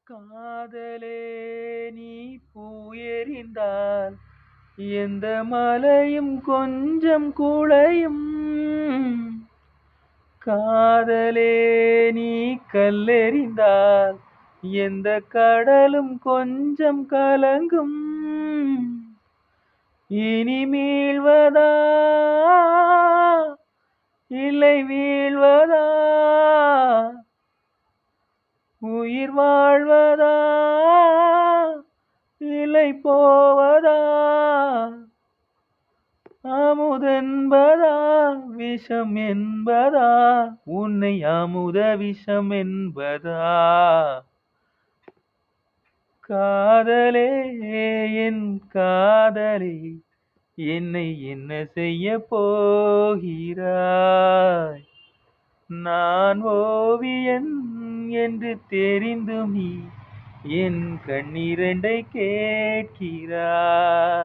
காதலே நீ பூ எறிந்தால் எந்த மலையும் கொஞ்சம் குழையும். காதலே நீ கல்லெறிந்தால் எந்த கடலும் கொஞ்சம் கலங்கும். இனி மீள்வதா இல்லை வீழ்வதா, உயிர் வாழ்வதா இல்லை போவதா, அமுதென்பதா விஷம் என்பதா, உன்னை அமுத விஷம் என்பதா. காதலே என் காதலே, என்னை என்ன செய்ய போகிறாய்? நான் ஓவியன் என்று தெரிந்தும் நீ என் கண்ணிரண்டை கேட்கிறாய்.